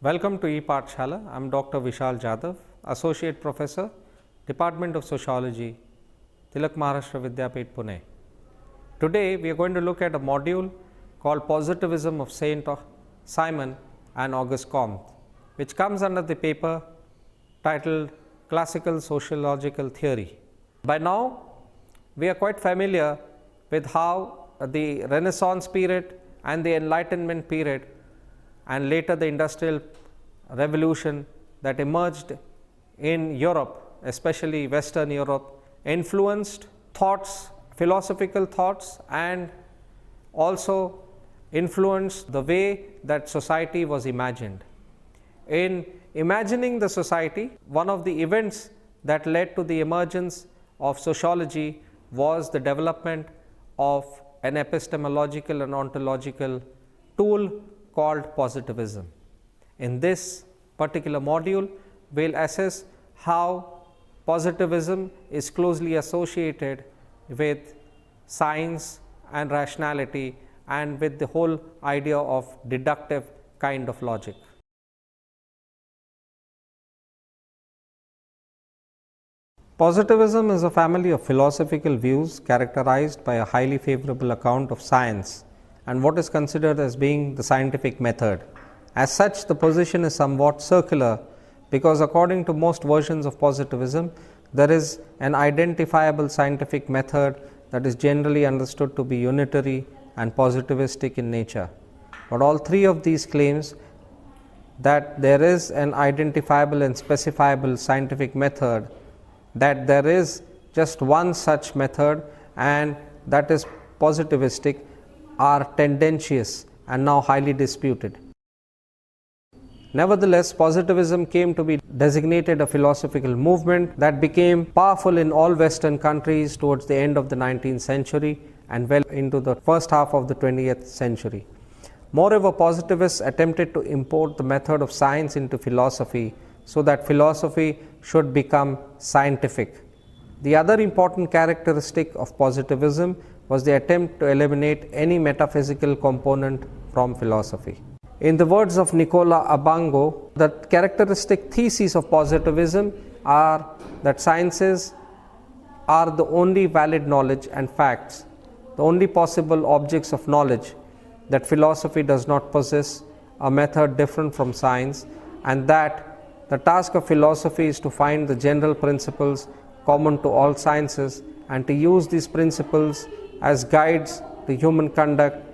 Welcome to ePathshala. I am Dr. Vishal Jadhav, Associate Professor, Department of Sociology, Tilak Maharashtra Vidyapeeth, Pune. Today we are going to look at a module called Positivism of Saint-Simon and Auguste Comte, which comes under the paper titled Classical Sociological Theory. By now, we are quite familiar with how the Renaissance period and the Enlightenment period and later the Industrial Revolution that emerged in Europe, especially Western Europe, influenced thoughts, philosophical thoughts, and also influenced the way that society was imagined. In imagining the society, one of the events that led to the emergence of sociology was the development of an epistemological and ontological tool called positivism. In this particular module, we will assess how positivism is closely associated with science and rationality and with the whole idea of deductive kind of logic. Positivism is a family of philosophical views characterized by a highly favorable account of science and what is considered as being the scientific method. As such, the position is somewhat circular because according to most versions of positivism, there is an identifiable scientific method that is generally understood to be unitary and positivistic in nature. But all three of these claims, that there is an identifiable and specifiable scientific method, that there is just one such method and that is positivistic, are tendentious and now highly disputed. Nevertheless, positivism came to be designated a philosophical movement that became powerful in all Western countries towards the end of the 19th century and well into the first half of the 20th century. Moreover, positivists attempted to import the method of science into philosophy so that philosophy should become scientific. The other important characteristic of positivism was the attempt to eliminate any metaphysical component from philosophy. In the words of Nicola Abango, the characteristic theses of positivism are that sciences are the only valid knowledge and facts, the only possible objects of knowledge, that philosophy does not possess a method different from science, and that the task of philosophy is to find the general principles common to all sciences and to use these principles as guides to human conduct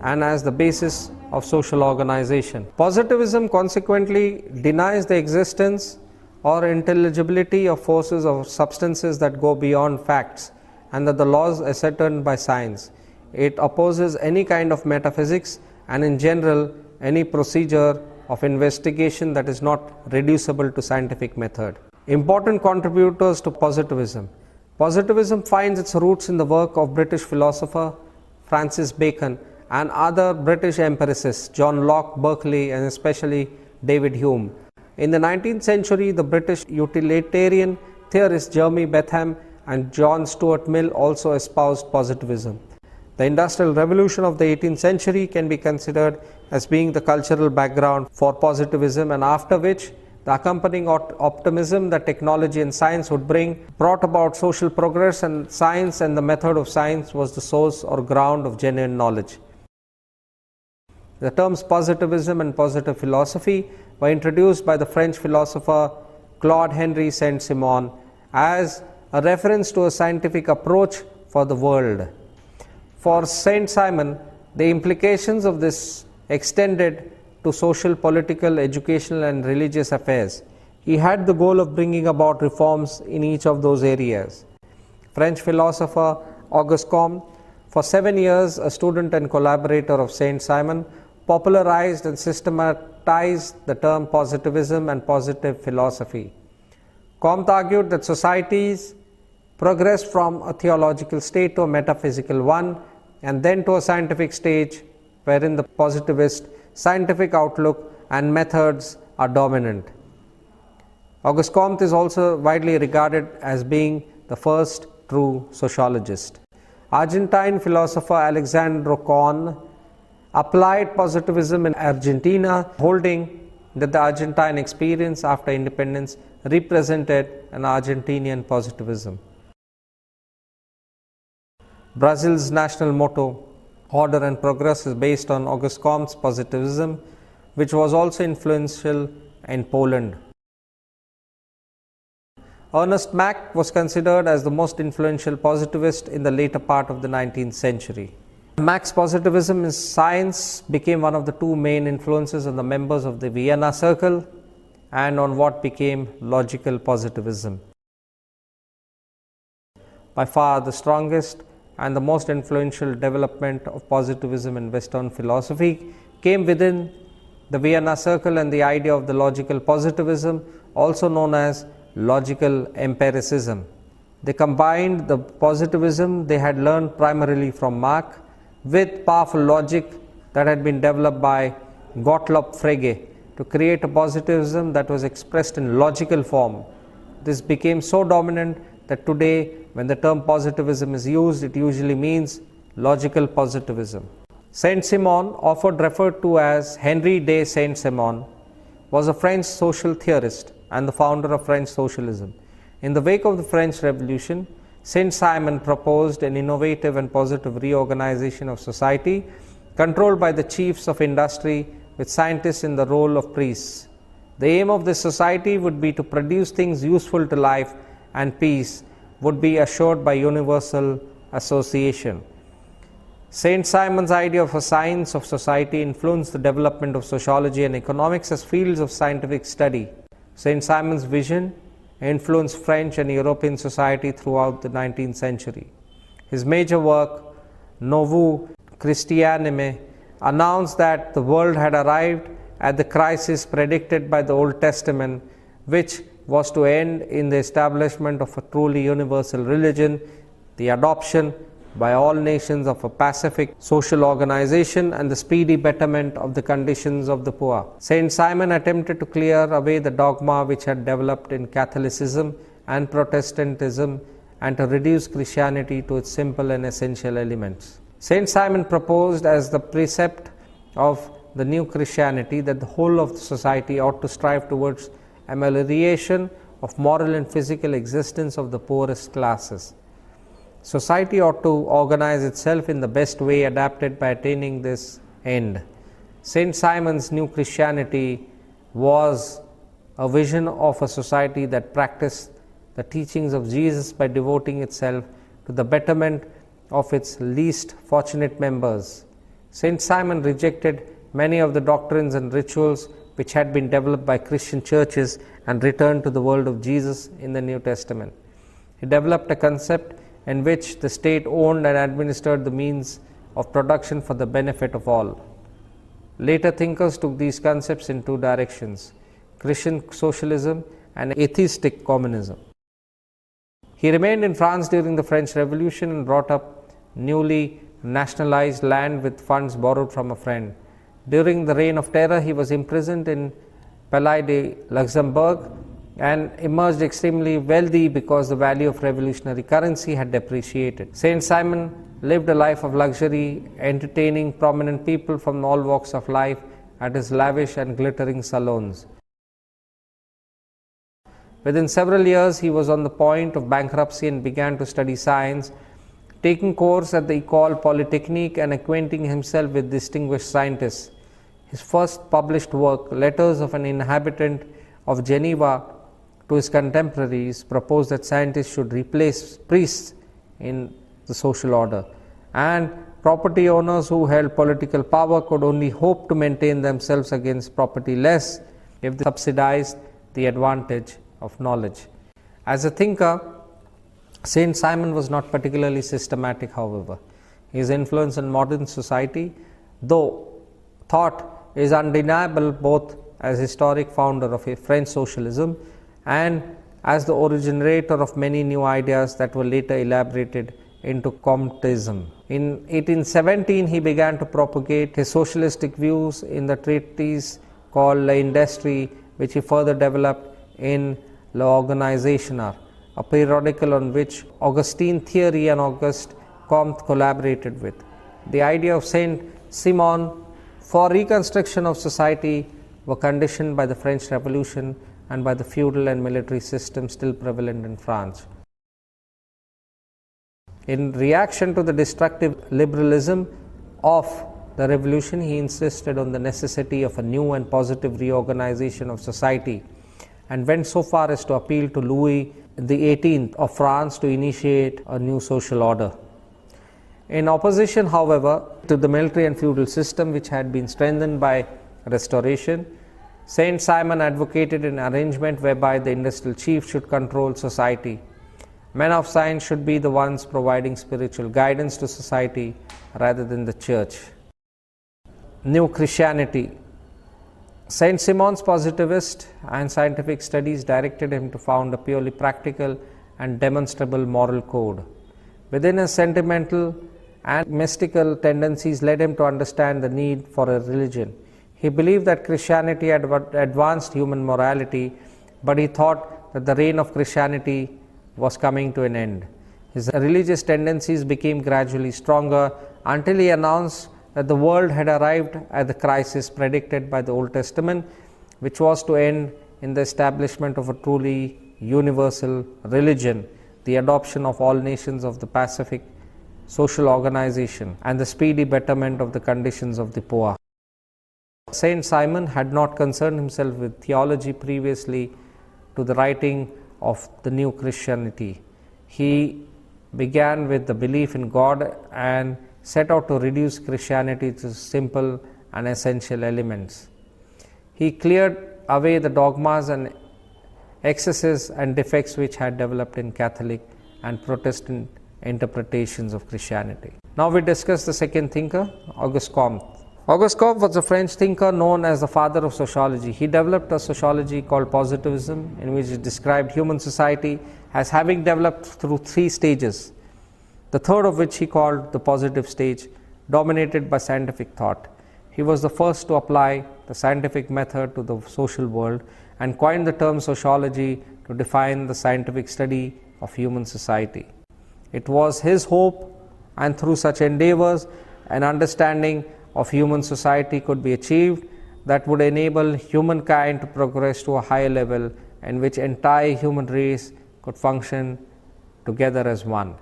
and as the basis of social organization. Positivism consequently denies the existence or intelligibility of forces or substances that go beyond facts and that the laws ascertained by science. It opposes any kind of metaphysics and in general any procedure of investigation that is not reducible to scientific method. Important contributors to positivism. Positivism finds its roots in the work of British philosopher Francis Bacon and other British empiricists John Locke, Berkeley, and especially David Hume. In the 19th century, the British utilitarian theorists Jeremy Bentham and John Stuart Mill also espoused positivism. The Industrial Revolution of the 18th century can be considered as being the cultural background for positivism, and after which the accompanying optimism that technology and science would bring brought about social progress, and science and the method of science was the source or ground of genuine knowledge. The terms positivism and positive philosophy were introduced by the French philosopher Claude Henri de Saint-Simon as a reference to a scientific approach for the world. For Saint-Simon, the implications of this extended to social, political, educational, and religious affairs. He had the goal of bringing about reforms in each of those areas. French philosopher Auguste Comte, for 7 years a student and collaborator of Saint-Simon, popularized and systematized the term positivism and positive philosophy. Comte argued that societies progress from a theological state to a metaphysical one and then to a scientific stage wherein the positivist scientific outlook and methods are dominant. Auguste Comte is also widely regarded as being the first true sociologist. Argentine philosopher Alexandre Con applied positivism in Argentina, holding that the Argentine experience after independence represented an Argentinian positivism. Brazil's national motto, Order and Progress, is based on Auguste Comte's Positivism, which was also influential in Poland. Ernest Mach was considered as the most influential positivist in the later part of the 19th century. Mach's positivism in science became one of the two main influences on the members of the Vienna Circle and on what became logical positivism. By far the strongest and the most influential development of positivism in Western philosophy came within the Vienna Circle and the idea of the logical positivism, also known as logical empiricism. They combined the positivism they had learned primarily from Mach with powerful logic that had been developed by Gottlob Frege to create a positivism that was expressed in logical form. This became so dominant that today, when the term positivism is used, it usually means logical positivism. Saint-Simon, often referred to as Henri de Saint-Simon, was a French social theorist and the founder of French socialism. In the wake of the French Revolution, Saint-Simon proposed an innovative and positive reorganization of society controlled by the chiefs of industry with scientists in the role of priests. The aim of this society would be to produce things useful to life, and peace would be assured by universal association. Saint-Simon's idea of a science of society influenced the development of sociology and economics as fields of scientific study. Saint-Simon's vision influenced French and European society throughout the 19th century. His major work, Nouveau Christianisme, announced that the world had arrived at the crisis predicted by the Old Testament, which was to end in the establishment of a truly universal religion, the adoption by all nations of a pacific social organization, and the speedy betterment of the conditions of the poor. Saint-Simon attempted to clear away the dogma which had developed in Catholicism and Protestantism and to reduce Christianity to its simple and essential elements. Saint-Simon proposed as the precept of the new Christianity that the whole of the society ought to strive towards amelioration of moral and physical existence of the poorest classes. Society ought to organize itself in the best way adapted by attaining this end. Saint-Simon's new Christianity was a vision of a society that practiced the teachings of Jesus by devoting itself to the betterment of its least fortunate members. Saint-Simon rejected many of the doctrines and rituals which had been developed by Christian churches and returned to the world of Jesus in the New Testament. He developed a concept in which the state owned and administered the means of production for the benefit of all. Later thinkers took these concepts in two directions: Christian socialism and atheistic communism. He remained in France during the French Revolution and brought up newly nationalized land with funds borrowed from a friend. During the Reign of Terror, he was imprisoned in Palais de Luxembourg and emerged extremely wealthy because the value of revolutionary currency had depreciated. Saint-Simon lived a life of luxury, entertaining prominent people from all walks of life at his lavish and glittering salons. Within several years, he was on the point of bankruptcy and began to study science, taking course at the École Polytechnique and acquainting himself with distinguished scientists. His first published work, Letters of an Inhabitant of Geneva to his contemporaries, proposed that scientists should replace priests in the social order, and property owners who held political power could only hope to maintain themselves against property less if they subsidized the advantage of knowledge. As a thinker, Saint-Simon was not particularly systematic, however. His influence on modern society, though thought, is undeniable both as historic founder of French socialism and as the originator of many new ideas that were later elaborated into Comteism. In 1817, he began to propagate his socialistic views in the treatise called L'Industrie, which he further developed in L'Organisateur, a periodical on which Augustine Thierry and Auguste Comte collaborated with. The idea of Saint-Simon for reconstruction of society were conditioned by the French Revolution and by the feudal and military system still prevalent in France. In reaction to the destructive liberalism of the revolution, he insisted on the necessity of a new and positive reorganization of society and went so far as to appeal to Louis XVIII of France to initiate a new social order. In opposition, however, to the military and feudal system, which had been strengthened by Restoration, Saint-Simon advocated an arrangement whereby the industrial chief should control society. Men of science should be the ones providing spiritual guidance to society rather than the church. New Christianity. Saint-Simon's positivist and scientific studies directed him to found a purely practical and demonstrable moral code. Within his sentimental and mystical tendencies led him to understand the need for a religion. He believed that Christianity had advanced human morality, but he thought that the reign of Christianity was coming to an end. His religious tendencies became gradually stronger until he announced that the world had arrived at the crisis predicted by the Old Testament, which was to end in the establishment of a truly universal religion, the adoption of all nations of the Pacific social organization, and the speedy betterment of the conditions of the poor. Saint-Simon had not concerned himself with theology previously to the writing of the New Christianity. He began with the belief in God and set out to reduce Christianity to simple and essential elements. He cleared away the dogmas and excesses and defects which had developed in Catholic and Protestant interpretations of Christianity. Now we discuss the second thinker, Auguste Comte. Auguste Comte was a French thinker known as the father of sociology. He developed a sociology called Positivism, in which he described human society as having developed through three stages, the third of which he called the positive stage, dominated by scientific thought. He was the first to apply the scientific method to the social world and coined the term sociology to define the scientific study of human society. It was his hope, and through such endeavors, an understanding of human society could be achieved that would enable humankind to progress to a higher level in which entire human race could function together as one.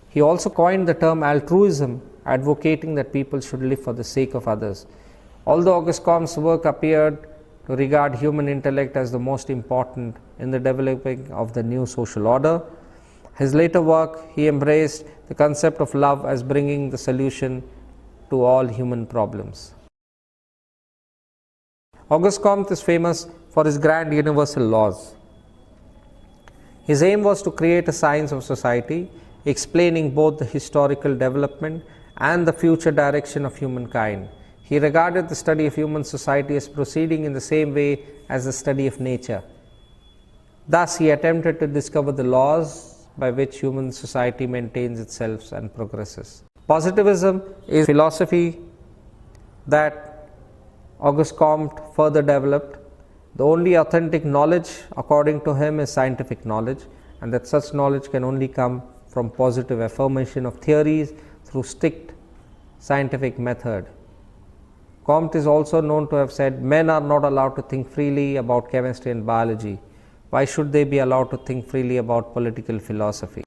He also coined the term altruism, advocating that people should live for the sake of others. Although Auguste Comte's work appeared to regard human intellect as the most important in the developing of the new social order, his later work, he embraced the concept of love as bringing the solution to all human problems. Auguste Comte is famous for his grand universal laws. His aim was to create a science of society, explaining both the historical development and the future direction of humankind. He regarded the study of human society as proceeding in the same way as the study of nature. Thus, he attempted to discover the laws by which human society maintains itself and progresses. Positivism is philosophy that Auguste Comte further developed. The only authentic knowledge, according to him, is scientific knowledge, and that such knowledge can only come from positive affirmation of theories through strict scientific method. Comte is also known to have said, men are not allowed to think freely about chemistry and biology. Why should they be allowed to think freely about political philosophy?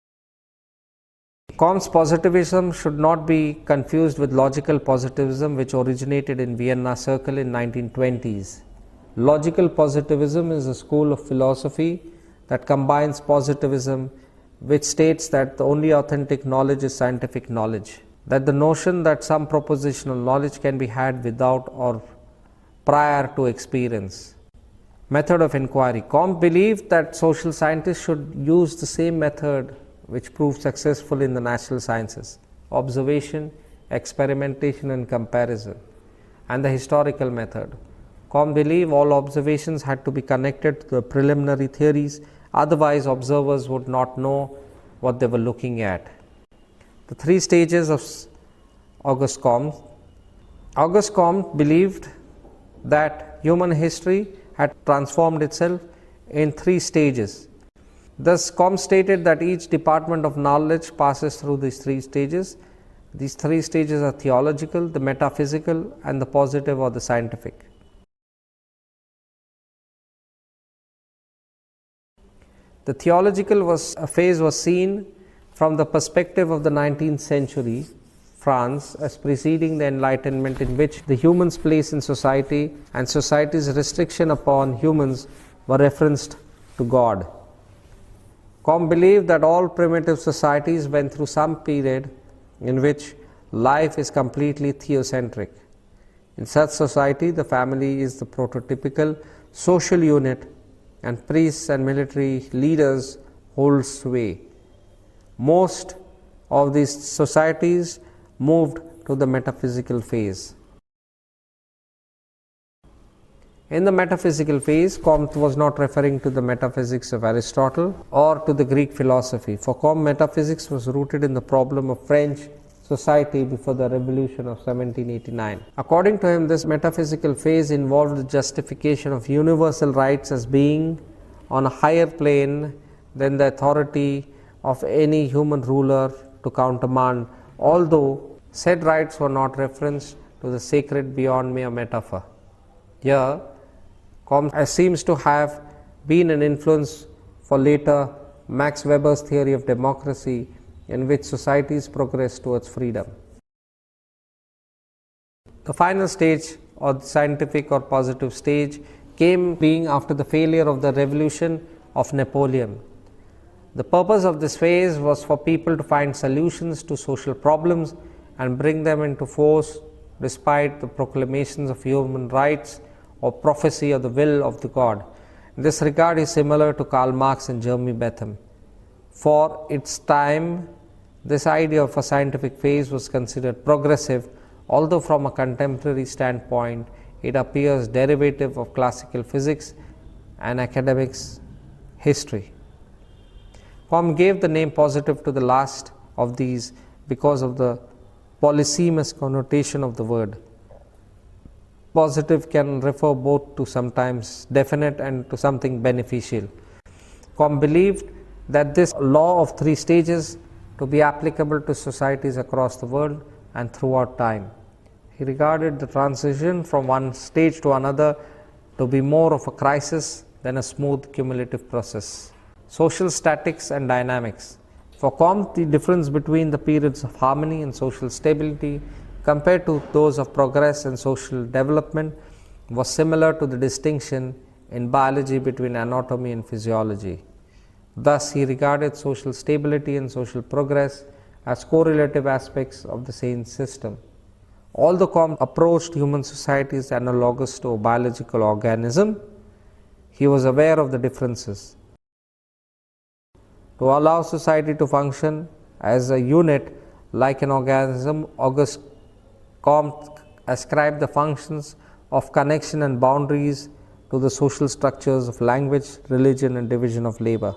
Comte's positivism should not be confused with logical positivism, which originated in Vienna Circle in 1920s. Logical positivism is a school of philosophy that combines positivism, which states that the only authentic knowledge is scientific knowledge, that the notion that some propositional knowledge can be had without or prior to experience. Method of inquiry. Comte believed that social scientists should use the same method which proved successful in the natural sciences: observation, experimentation and comparison, and the historical method. Comte believed all observations had to be connected to the preliminary theories, otherwise observers would not know what they were looking at. The three stages of Auguste Comte. Auguste Comte believed that human history had transformed itself in three stages. Thus, Comte stated that each department of knowledge passes through these three stages. These three stages are theological, the metaphysical, and the positive or the scientific. The theological phase was seen from the perspective of the 19th century France as preceding the Enlightenment, in which the human's place in society and society's restriction upon humans were referenced to God. Comte believed that all primitive societies went through some period in which life is completely theocentric. In such society, the family is the prototypical social unit, and priests and military leaders hold sway. Most of these societies moved to the metaphysical phase. In the metaphysical phase, Comte was not referring to the metaphysics of Aristotle or to the Greek philosophy. For Comte, metaphysics was rooted in the problem of French society before the revolution of 1789. According to him, this metaphysical phase involved the justification of universal rights as being on a higher plane than the authority of any human ruler to countermand, although said rights were not referenced to the sacred beyond mere metaphor. Here, Comte seems to have been an influence for later Max Weber's theory of democracy, in which societies progress towards freedom. The final stage, or the scientific or positive stage, came being after the failure of the revolution of Napoleon. The purpose of this phase was for people to find solutions to social problems and bring them into force despite the proclamations of human rights or prophecy of the will of the God. In this regard, is similar to Karl Marx and Jeremy Bentham. For its time, this idea of a scientific phase was considered progressive, although from a contemporary standpoint, it appears derivative of classical physics and academics history. Comte gave the name positive to the last of these because of the polysemous connotation of the word. Positive can refer both to sometimes definite and to something beneficial. Comte believed that this law of three stages to be applicable to societies across the world and throughout time. He regarded the transition from one stage to another to be more of a crisis than a smooth cumulative process. Social statics and dynamics. For Comte, the difference between the periods of harmony and social stability compared to those of progress and social development was similar to the distinction in biology between anatomy and physiology. Thus, he regarded social stability and social progress as correlative aspects of the same system. Although Comte approached human societies analogous to a biological organism, he was aware of the differences. To allow society to function as a unit like an organism, Auguste Comte ascribed the functions of connection and boundaries to the social structures of language, religion, and division of labor.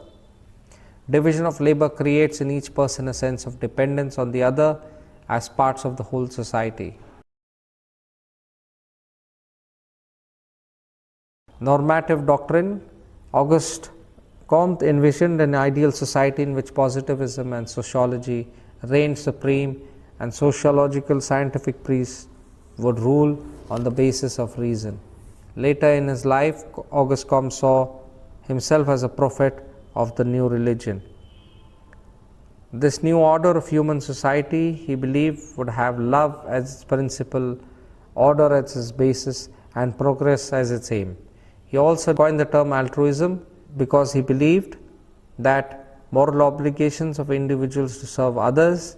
Division of labor creates in each person a sense of dependence on the other as parts of the whole society. Normative doctrine. Auguste Comte envisioned an ideal society in which positivism and sociology reigned supreme, and sociological scientific priests would rule on the basis of reason. Later in his life, Auguste Comte saw himself as a prophet of the new religion. This new order of human society, he believed, would have love as its principle, order as its basis, and progress as its aim. He also coined the term altruism because he believed that moral obligations of individuals to serve others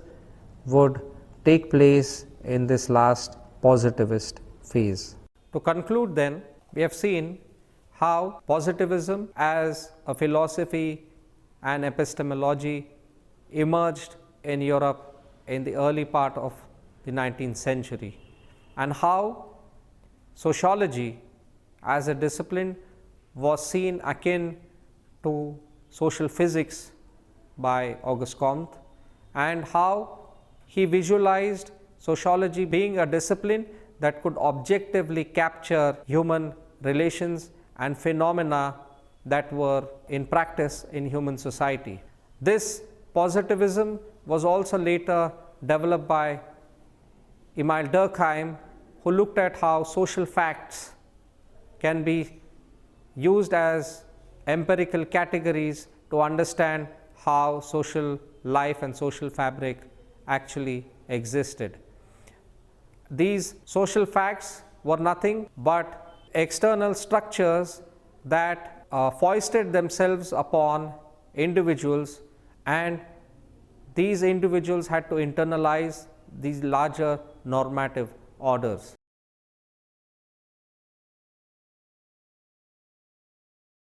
would take place in this last positivist phase. To conclude then, we have seen how positivism as a philosophy and epistemology emerged in Europe in the early part of the 19th century, and how sociology as a discipline was seen akin to social physics by Auguste Comte, and how he visualized sociology being a discipline that could objectively capture human relations and phenomena that were in practice in human society. This positivism was also later developed by Emile Durkheim, who looked at how social facts can be used as empirical categories to understand how social life and social fabric actually existed. These social facts were nothing but external structures that foisted themselves upon individuals, and these individuals had to internalize these larger normative orders.